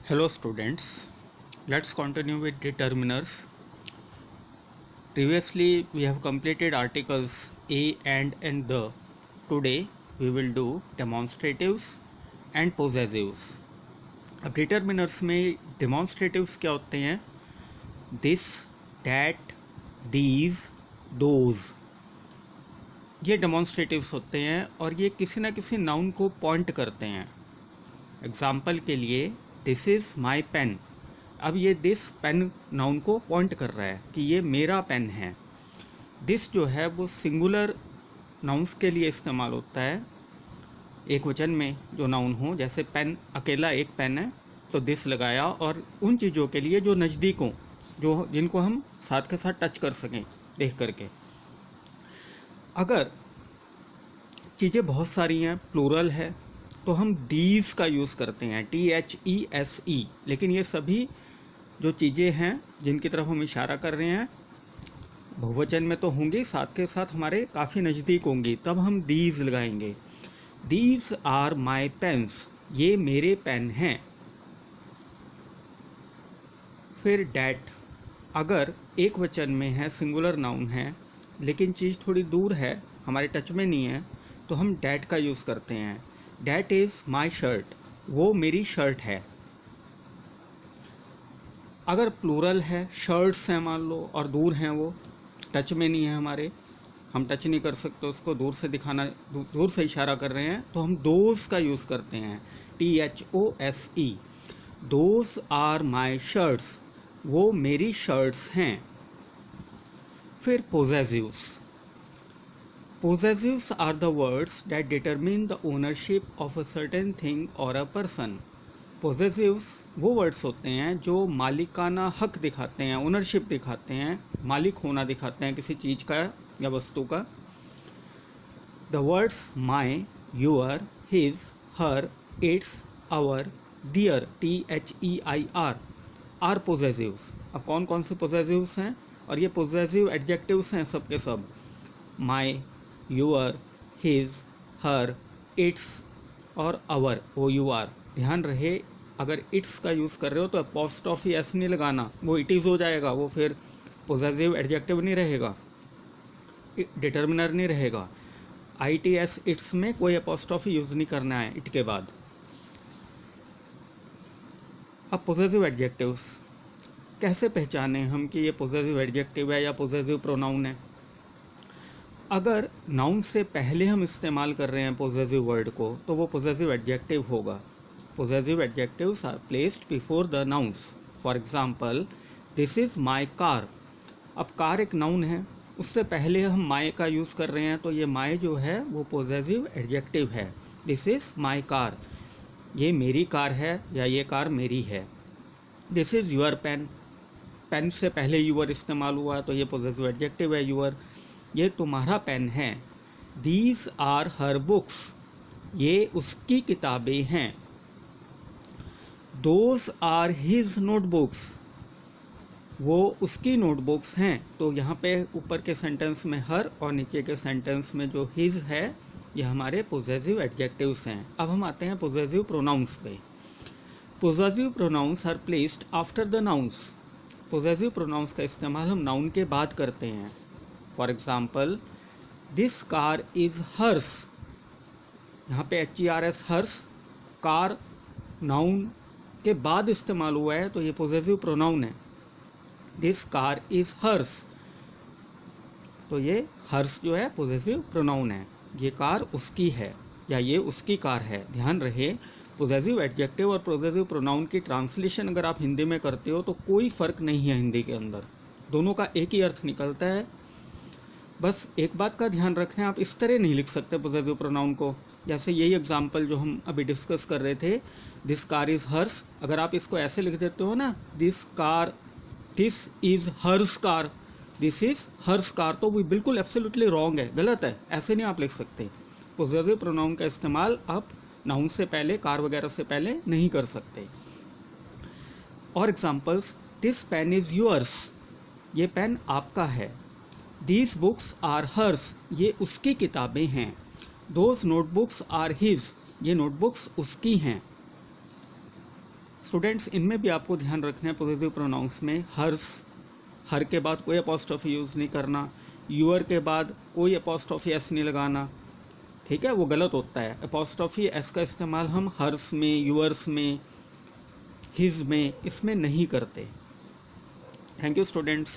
Hello students, let's continue with determiners. Previously we have completed articles a and the. Today we will do demonstratives and possessives. अब determiners में demonstratives क्या होते हैं? This, that, these, those. ये demonstratives होते हैं और ये किसी न किसी noun को point करते हैं. एग्जाम्पल के लिए दिस इज़ माई पेन. अब ये दिस पेन नाउन को पॉइंट कर रहा है कि ये मेरा पेन है. दिस जो है वो सिंगुलर नाउन्स के लिए इस्तेमाल होता है, एक वचन में जो नाउन हो. जैसे पेन, अकेला एक पेन है तो दिस लगाया. और उन चीज़ों के लिए जो नज़दीक हों, जो जिनको हम साथ के साथ टच कर सकें देख करके. अगर चीज़ें बहुत सारी हैं, प्लूरल है, तो हम दीज का यूज़ करते हैं, THESE. लेकिन ये सभी जो चीज़ें हैं जिनकी तरफ हम इशारा कर रहे हैं बहुवचन में तो होंगी, साथ के साथ हमारे काफ़ी नज़दीक होंगी, तब हम दीज लगाएंगे. दीज आर माई पेन्स, ये मेरे पेन हैं. फिर डैट, अगर एक वचन में है, सिंगुलर नाउन है, लेकिन चीज़ थोड़ी दूर है, हमारे टच में नहीं है, तो हम डैट का यूज़ करते हैं. डैट इज़ माई शर्ट, वो मेरी शर्ट है. अगर प्लूरल है, शर्ट्स हैं मान लो, और दूर हैं, वो टच में नहीं है हमारे, हम टच नहीं कर सकते उसको, दूर से दिखाना, दूर से इशारा कर रहे हैं, तो हम दोज का यूज़ करते हैं, THOSE. Those are my shirts, वो मेरी शर्ट्स हैं. फिर possessives. Possessives are the words that determine the ownership of a certain thing or a person. Possessives वो वर्ड्स होते हैं जो मालिकाना हक दिखाते हैं, ओनरशिप दिखाते हैं, मालिक होना दिखाते हैं किसी चीज़ का या वस्तु का. The words my, your, his, her, its, our, their, THEIR are possessives. अब कौन कौन से possessives हैं? और ये possessive adjectives हैं सब के सब. my, your, his, her, its और our, OUR. ध्यान रहे, अगर इट्स का यूज़ कर रहे हो तो अपॉस्ट्रोफी एस नहीं लगाना, वो इट इज़ हो जाएगा, वो फिर पोजेसिव एडजेक्टिव नहीं रहेगा, डिटर्मिनर नहीं रहेगा. ITS इट्स में कोई अपॉस्ट्रोफी यूज़ नहीं करना है इट के बाद. अब पोजेसिव एडजेक्टिव्स कैसे पहचानें हम कि ये पोजेसिव एडजेक्टिव है या पोजेसिव प्रोनाउन है? अगर नाउन से पहले हम इस्तेमाल कर रहे हैं पोजेसिव वर्ड को, तो वो पोजेसिव एडजेक्टिव होगा. Possessive adjectives are placed before the nouns. For example, this is my car. अब कार एक नाउन है, उससे पहले हम माई का यूज़ कर रहे हैं, तो ये माई जो है वो पोजेसिव एडजेक्टिव है. दिस इज़ माई कार, ये मेरी कार है या ये कार मेरी है. This is your pen. Pen से पहले यूअर इस्तेमाल हुआ तो ये पोजेसिव एडजेक्टिव है, यूअर, ये तुम्हारा पेन है. दीज आर हर बुक्स, ये उसकी किताबें हैं. दोज आर हिज नोटबुक्स, वो उसकी नोटबुक्स हैं. तो यहाँ पे ऊपर के सेंटेंस में हर और नीचे के सेंटेंस में जो हिज है, ये हमारे पोजेसिव एडजेक्टिव्स हैं. अब हम आते हैं पोजेसिव प्रोनाउंस पे. Possessive pronoun are placed after the nouns. Possessive pronoun का इस्तेमाल हम नाउन के बाद करते हैं. For example, this car is hers. यहाँ पे HERS, हर्स, कार नाउन के बाद इस्तेमाल हुआ है, तो ये पोजेसिव प्रोनाउन है. दिस कार इज़ हर्स, तो ये हर्स जो है पोजेसिव प्रोनाउन है, ये कार उसकी है या ये उसकी कार है. ध्यान रहे, पोजेसिव एडजेक्टिव और पोजेसिव प्रोनाउन की ट्रांसलेशन अगर आप हिंदी में करते हो तो कोई फ़र्क नहीं है हिंदी के अंदर, दोनों का एक ही अर्थ निकलता है. बस एक बात का ध्यान रखना है, आप इस तरह नहीं लिख सकते पोजेसिव प्रोनाउन को. जैसे यही एग्जांपल जो हम अभी डिस्कस कर रहे थे, दिस कार इज़ हर्स, अगर आप इसको ऐसे लिख देते हो ना, this is hers car, this is hers car, तो वो बिल्कुल एब्सोल्युटली रॉन्ग है, गलत है, ऐसे नहीं आप लिख सकते. पोजेसिव प्रोनाउन का इस्तेमाल आप नाउन से पहले, कार वगैरह से पहले नहीं कर सकते. और examples, this pen is yours, ये पेन आपका है. दीज बुक्स आर हर्स, ये उसकी किताबें हैं. दोज नोटबुक्स आर हिज, ये नोटबुक्स उसकी हैं. स्टूडेंट्स, इनमें भी आपको ध्यान रखना है पॉजिटिव प्रोनाउंस में हर के बाद कोई अपॉस्ट्रोफी यूज़ नहीं करना, यूअर के बाद कोई अपॉस्ट्रोफी एस नहीं लगाना, ठीक है, वो गलत होता है। अपॉस्ट्रोफी एस का इस्तेमाल हम हर्स में, यूअर्स में, हिज में, इसमें नहीं करते। Thank you students.